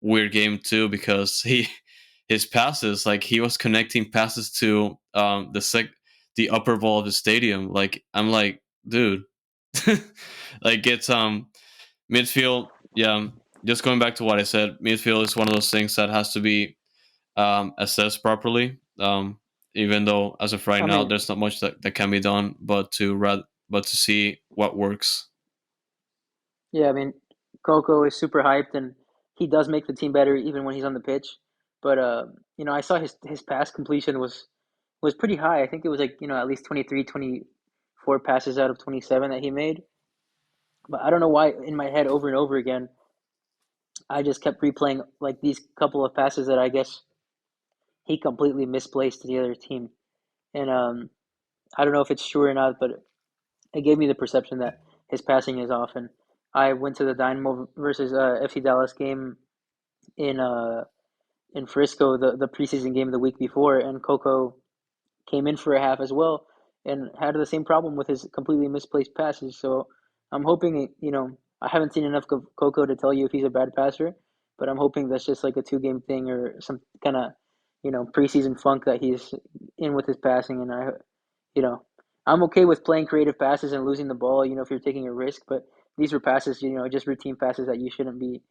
weird game too because his passes like he was connecting passes to the upper wall of the stadium. Like I'm like, dude, like it's midfield. Yeah, just going back to what I said, midfield is one of those things that has to be assessed properly. Even though as of right I now, mean, there's not much that can be done, but to see what works. yeah, I mean, Coco is super hyped, and he does make the team better even when he's on the pitch. But I saw his pass completion was pretty high. I think it was like at least 23, 24 passes out of 27 that he made. But I don't know why in my head over and over again, I just kept replaying like these couple of passes that I guess he completely misplaced to the other team. And I don't know if it's true or not, but it gave me the perception that his passing is off. And I went to the Dynamo versus FC Dallas game in uh, in Frisco, the preseason game the week before, and Coco came in for a half as well and had the same problem with his completely misplaced passes. So I'm hoping, I haven't seen enough of Coco to tell you if he's a bad passer, but I'm hoping that's just like a 2 game thing or some kind of, preseason funk that he's in with his passing. And you know, I'm okay with playing creative passes and losing the ball, if you're taking a risk, but these were passes, just routine passes that you shouldn't be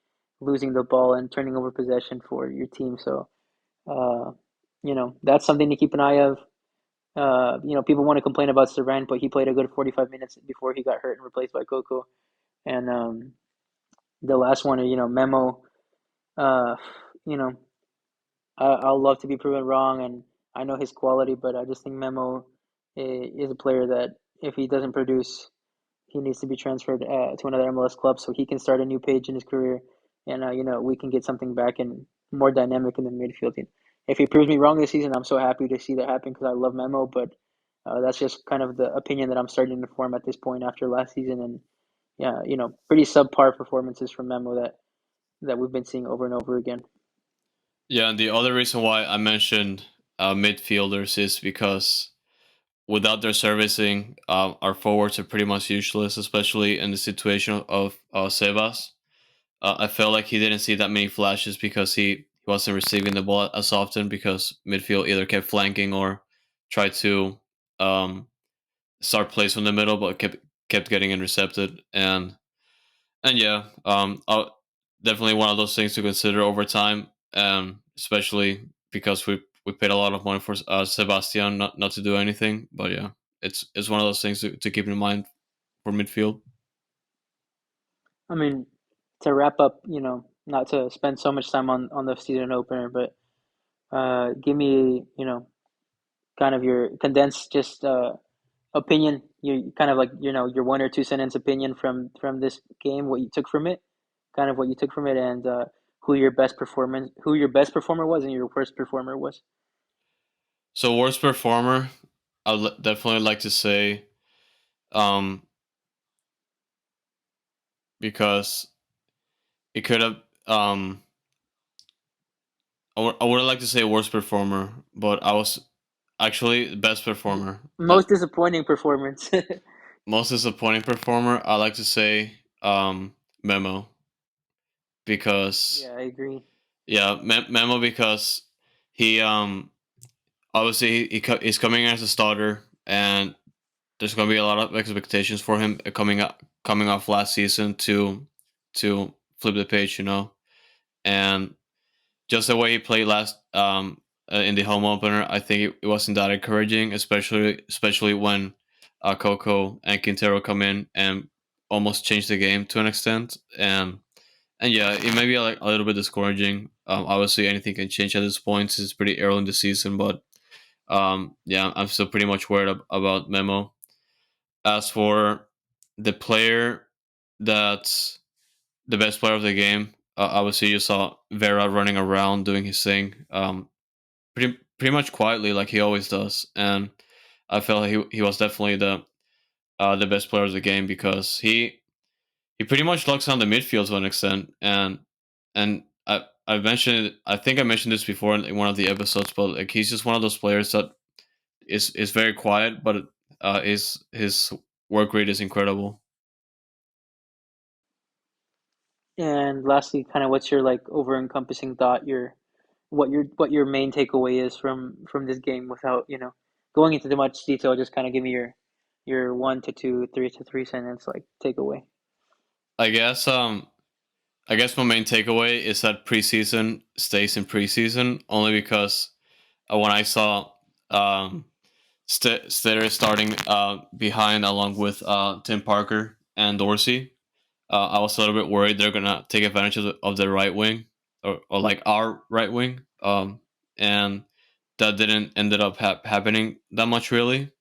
losing the ball and turning over possession for your team. So, uh, that's something to keep an eye of. People want to complain about Saran, but he played a good 45 minutes before he got hurt and replaced by Coco. And the last one, Memo. Uh, you know, I'll love to be proven wrong, and I know his quality, but I just think Memo is a player that if he doesn't produce, he needs to be transferred to another MLS club so he can start a new page in his career, and we can get something back and more dynamic in the midfield. If he proves me wrong this season, I'm so happy to see that happen because I love Memo. But that's just kind of the opinion that I'm starting to form at this point after last season, and yeah, pretty subpar performances from Memo that we've been seeing over and over again. Yeah, and the other reason why I mentioned midfielders is because without their servicing, our forwards are pretty much useless, especially in the situation of Sebas. I felt like he didn't see that many flashes because he wasn't receiving the ball as often because midfield either kept flanking or tried to um, start plays from the middle, but kept getting intercepted. And yeah, definitely one of those things to consider over time, especially because we paid a lot of money for Sebastian not to do anything. But yeah, it's one of those things to keep in mind for midfield. I mean, to wrap up, not to spend so much time on the season opener, but give me, kind of your condensed just opinion. You kind of like, your 1 or 2 sentence opinion from this game, what you took from it, kind of what you took from it, and who your best performer was, and your worst performer was. So worst performer, definitely like to say, um, because it could have, I would like to say worst performer, but I was actually the best performer. Most disappointing performance. Most disappointing performer, I like to say, Memo, because Yeah, I agree. yeah, Memo, because he obviously he's coming as a starter, and there's going to be a lot of expectations for him coming off last season to flip the page, and just the way he played last in the home opener, I think it wasn't that encouraging, especially when Coco and Quintero come in and almost change the game to an extent, and yeah, it may be like a little bit discouraging. Obviously, anything can change at this point. It's pretty early in the season, but yeah, I'm still pretty much worried about Memo. As for the player that's the best player of the game, obviously you saw Vera running around doing his thing, pretty much quietly like he always does, and I felt he was definitely the best player of the game because he pretty much locks down the midfield to an extent, and I've mentioned it, I think I mentioned this before in one of the episodes, but like he's just one of those players that is very quiet, but his work rate is incredible. And lastly, kind of what's your like over encompassing thought, what your main takeaway is from this game without, going into too much detail, just kind of give me your 1 to 2, 3 to 3 sentence like takeaway. I guess I guess my main takeaway is that preseason stays in preseason only because when I saw um, Stetter starting behind along with Tim Parker and Dorsey, I was a little bit worried they're gonna take advantage of the right wing or like our right wing, and that didn't ended up happening that much really,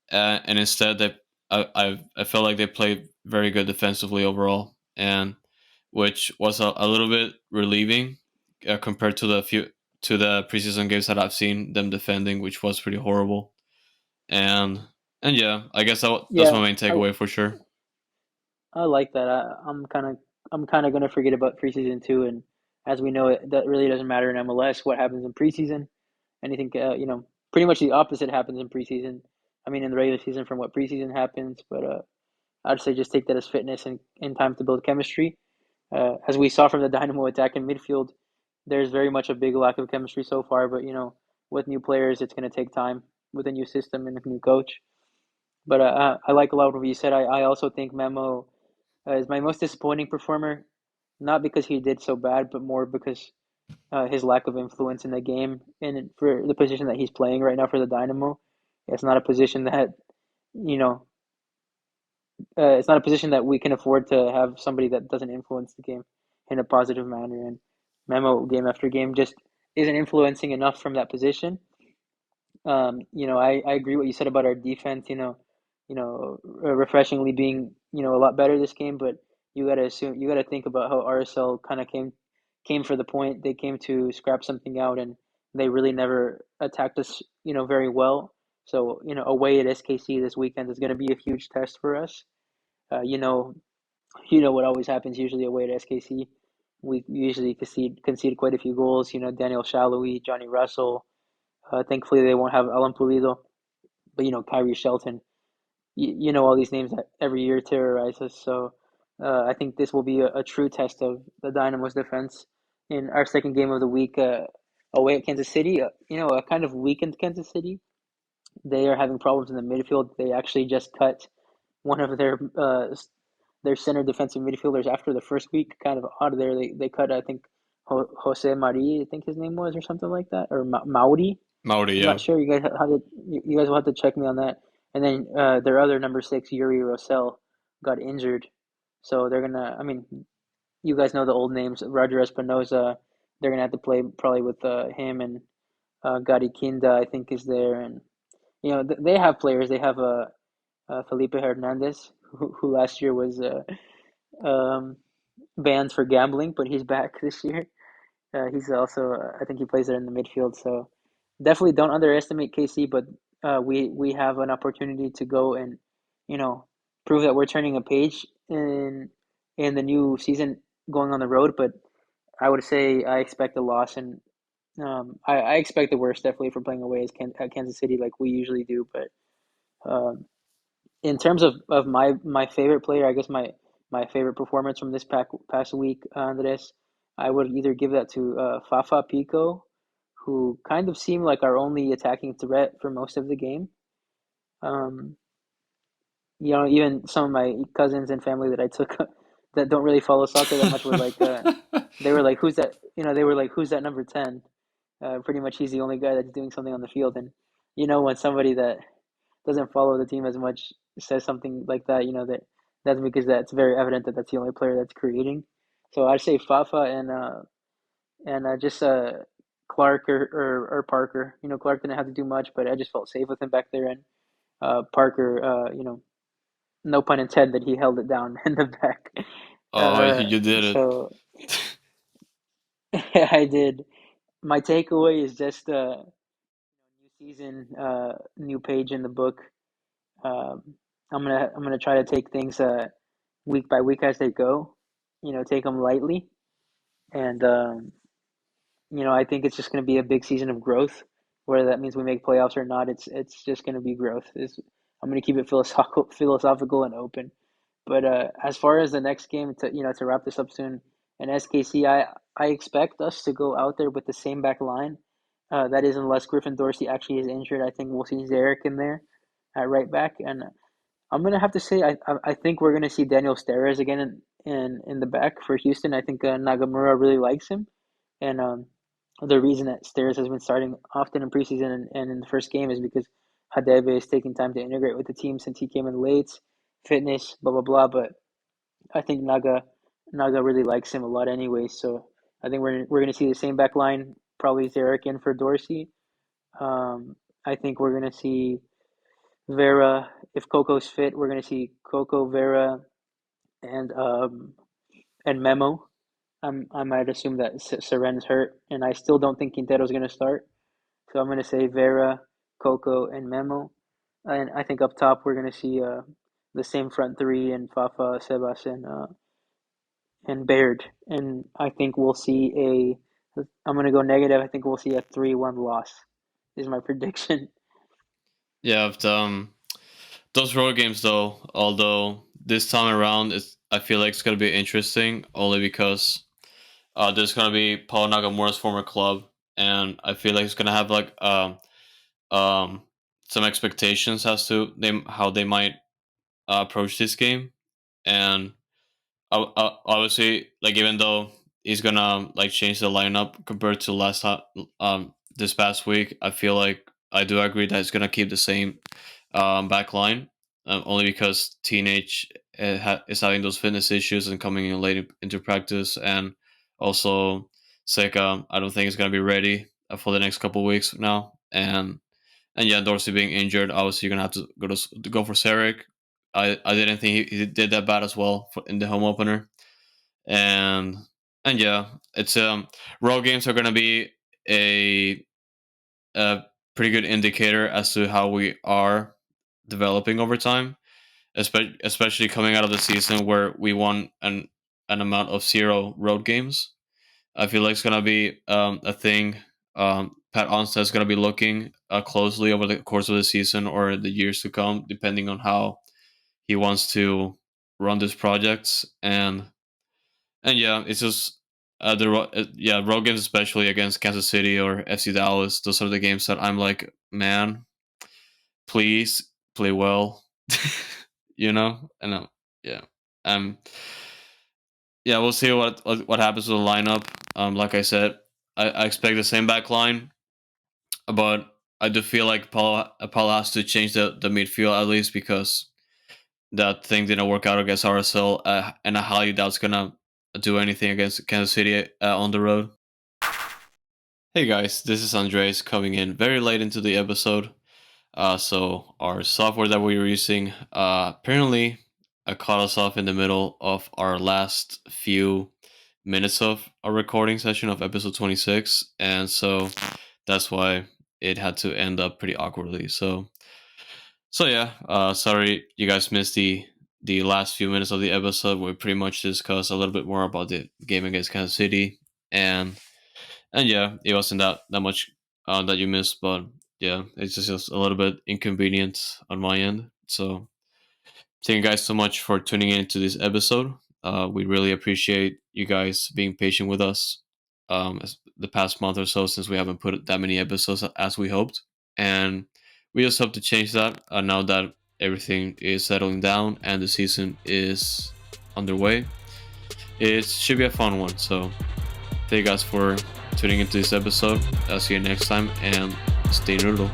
and instead I felt like they played very good defensively overall, and which was a little bit relieving compared to the preseason games that I've seen them defending, which was pretty horrible. And and yeah, I guess that's Yeah, my main I takeaway for sure. I like that. I'm kind of gonna forget about preseason too, and as we know, it that really doesn't matter in MLS what happens in preseason. Anything, pretty much the opposite happens in preseason. I mean, in the regular season from what preseason happens, but I'd say just take that as fitness and time to build chemistry. As we saw from the Dynamo attack in midfield, there's very much a big lack of chemistry so far. But with new players, it's going to take time with a new system and a new coach. But I like a lot of what you said. I also think Memo is my most disappointing performer, not because he did so bad, but more because his lack of influence in the game and for the position that he's playing right now for the Dynamo. It's not a position that you know it's not a position that we can afford to have somebody that doesn't influence the game in a positive manner. And Memo, game after game, just isn't influencing enough from that position. I agree what you said about our defense. Refreshingly being a lot better this game, but you gotta think about how RSL kind of came for the point. They came to scrap something out, and they really never attacked us, very well. So away at SKC this weekend is going to be a huge test for us. Uh, you know, what always happens usually away at SKC. We usually concede quite a few goals. Daniel Shallowy, Johnny Russell. Thankfully, they won't have Alan Pulido, but Kyrie Shelton. All these names that every year terrorize us. So I think this will be a true test of the Dynamo's defense in our second game of the week away at Kansas City. A kind of weakened Kansas City. They are having problems in the midfield. They actually just cut one of their their center defensive midfielders after the first week. Kind of odd there. They cut, I think, Jose Mari, I think his name was, or something like that, or Mauri. Maori, I'm not yeah. sure. You guys will have to check me on that. And then their other number six, Yuri Rosell, got injured, so they're gonna. I mean, you guys know the old names. Roger Espinoza. They're gonna have to play probably with him and Gary Kinda. I think is there, and they have players. They have Felipe Hernandez, who last year was um, banned for gambling, but he's back this year. He's also, I think he plays there in the midfield. So definitely don't underestimate KC, but we have an opportunity to go and you know prove that we're turning a page in the new season going on the road. But I would say I expect a loss, and I expect the worst definitely for playing away at Kansas City like we usually do. But um, in terms of my favorite player, I guess my favorite performance from this past week, Andres, I would either give that to Fafa Pico, who kind of seemed like our only attacking threat for most of the game. Um, even some of my cousins and family that I took that don't really follow soccer that much were like, they were like, "Who's that?" They were like, "Who's that number 10?" Pretty much, he's the only guy that's doing something on the field, and when somebody that doesn't follow the team as much says something like that, that's because that's very evident that that's the only player that's creating. So I'd say Fafa and just Clark or Parker. Clark didn't have to do much, but I just felt safe with him back there. And Parker, no pun intended, he held it down in the back. Oh, you did it. So I did. My takeaway is just new season, new page in the book. Um, I'm gonna try to take things week by week as they go. Take them lightly, and I think it's just gonna be a big season of growth. Whether that means we make playoffs or not, it's just gonna be growth. I'm gonna keep it philosophical and open. But as far as the next game, to wrap this up soon, in SKC, I expect us to go out there with the same back line. That is, unless Griffin Dorsey actually is injured. I think we'll see Zarek in there at right back, and I'm gonna have to say I think we're gonna see Daniel Steres again in the back for Houston. I think Nagamura really likes him, and the reason that Steres has been starting often in preseason and in the first game is because Hadebe is taking time to integrate with the team since he came in late, fitness, blah blah blah. But I think Naga really likes him a lot anyway. So I think we're gonna see the same back line, probably Zarek in for Dorsey. I think we're gonna see Vera, if Coco's fit, we're gonna see Coco, Vera, and Memo. I might assume that Seren's hurt, and I still don't think Quintero's gonna start. So I'm gonna say Vera, Coco, and Memo. And I think up top we're gonna see the same front three and Fafa, Sebas, and Baird. And I think we'll see a. I'm gonna go negative. I think we'll see a 3-1 loss. Is my prediction. Yeah, but, those road games though, although this time around, I feel like it's gonna be interesting only because there's gonna be Paul Nagamura's former club, and I feel like it's gonna have like um some expectations as to how they might approach this game, and obviously, like even though he's gonna like change the lineup compared to last time, this past week, I feel like I do agree that he's gonna keep the same back line, only because teenage is having those fitness issues and coming in late into practice, and also Seka, I don't think is gonna be ready for the next couple weeks now, and yeah, Dorsey being injured, obviously you're gonna have to go for Sarek. I didn't think he did that bad as well in the home opener, and yeah, it's road games are gonna be a a pretty good indicator as to how we are developing over time, especially coming out of the season where we won an amount of 0 road games. I feel like it's gonna be a thing. Pat Onstad's gonna be looking closely over the course of the season or the years to come, depending on how he wants to run this project. And yeah, it's just yeah, road games, especially against Kansas City or FC Dallas. Those are the games that I'm like, man, please play well, and yeah. Yeah, we'll see what happens with the lineup. Like I said, I expect the same back line, but I do feel like Paul has to change the midfield at least because that thing didn't work out against RSL, and I highly doubt it's gonna do anything against Kansas City on the road. Hey guys, this is Andres coming in very late into the episode. So our software that we were using apparently cut us off in the middle of our last few minutes of a recording session of episode 26, and so that's why it had to end up pretty awkwardly. So yeah, sorry you guys missed the last few minutes of the episode. We pretty much discussed a little bit more about the game against Kansas City, and yeah, it wasn't that much that you missed, but yeah, it's just a little bit inconvenient on my end. So thank you guys so much for tuning in to this episode. We really appreciate you guys being patient with us as the past month or so since we haven't put that many episodes as we hoped, and we just hope to change that now that everything is settling down and the season is underway. It should be a fun one. So thank you guys for tuning into this episode. I'll see you next time and stay noodle.